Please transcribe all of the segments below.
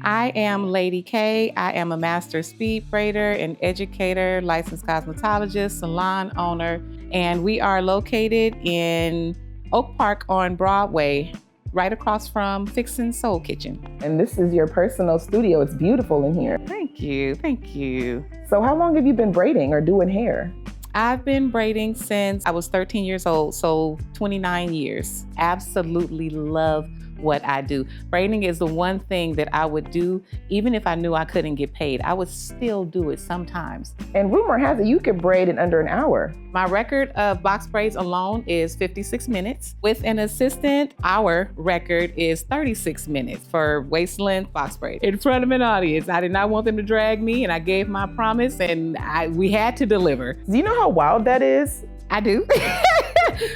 I am Lady K. I am a master speed braider and educator, licensed cosmetologist, salon owner, and we are located in Oak Park on Broadway, right across from Fixins Soul Kitchen. And this is your personal studio. It's beautiful in here. Thank you, thank you. So how long have you been braiding or doing hair? I've been braiding since I was 13 years old, so 29 years. Absolutely love what I do. Braiding is the one thing that I would do even if I knew I couldn't get paid. I would still do it sometimes. And rumor has it you could braid in under an hour. My record of box braids alone is 56 minutes. With an assistant, our record is 36 minutes for waist length box braid. In front of an audience, I did not want them to drag me, and I gave my promise, and we had to deliver. Do you know how wild that is? I do.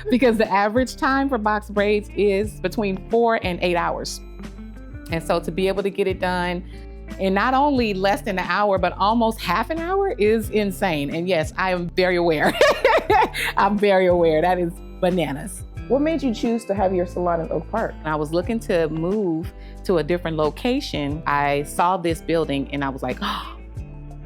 Because the average time for box braids is between 4 and 8 hours. And so to be able to get it done in not only less than an hour, but almost half an hour is insane. And yes, I am very aware. I'm very aware. That is bananas. What made you choose to have your salon in Oak Park? When I was looking to move to a different location, I saw this building and I was like, oh.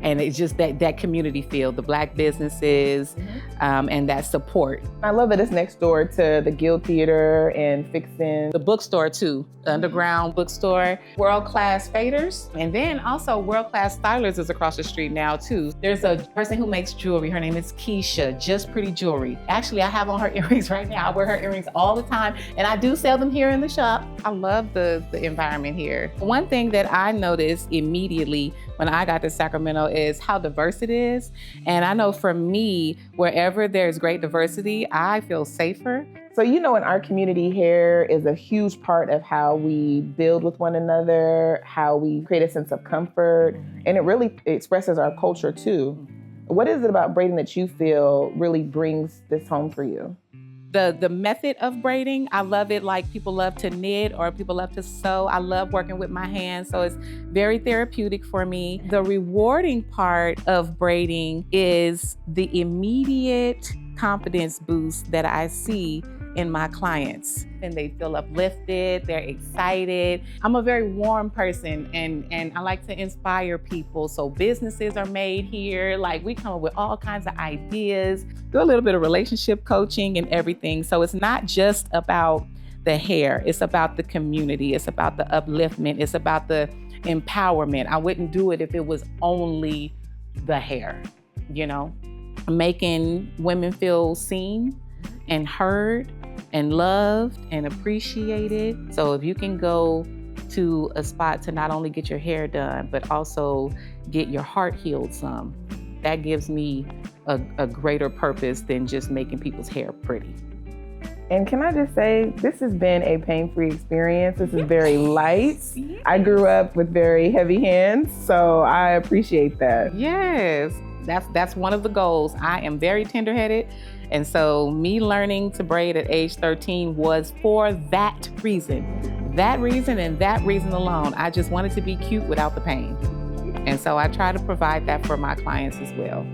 And it's just that community feel, the Black businesses, and that support. I love that it's next door to the Guild Theater and Fixins. The bookstore too, the underground bookstore. World-class faders, and then also world-class stylers is across the street now too. There's a person who makes jewelry. Her name is Keisha, Just Pretty Jewelry. Actually, I have on her earrings right now. I wear her earrings all the time, and I do sell them here in the shop. I love the environment here. One thing that I noticed immediately when I got to Sacramento is how diverse it is. And I know for me, wherever there's great diversity, I feel safer. So in our community, hair is a huge part of how we build with one another, how we create a sense of comfort, and it really expresses our culture too. What is it about braiding that you feel really brings this home for you? The method of braiding, I love it like people love to knit or people love to sew. I love working with my hands, so it's very therapeutic for me. The rewarding part of braiding is the immediate confidence boost that I see in my clients. And they feel uplifted, they're excited. I'm a very warm person and I like to inspire people. So businesses are made here. Like we come up with all kinds of ideas, do a little bit of relationship coaching and everything. So it's not just about the hair, it's about the community, it's about the upliftment, it's about the empowerment. I wouldn't do it if it was only the hair, making women feel seen and heard and loved and appreciated. So if you can go to a spot to not only get your hair done, but also get your heart healed some, that gives me a greater purpose than just making people's hair pretty. And can I just say, this has been a pain-free experience. This is very light. Yes. I grew up with very heavy hands, so I appreciate that. Yes, that's one of the goals. I am very tender-headed. And so me learning to braid at age 13 was for that reason. That reason and that reason alone. I just wanted to be cute without the pain. And so I try to provide that for my clients as well.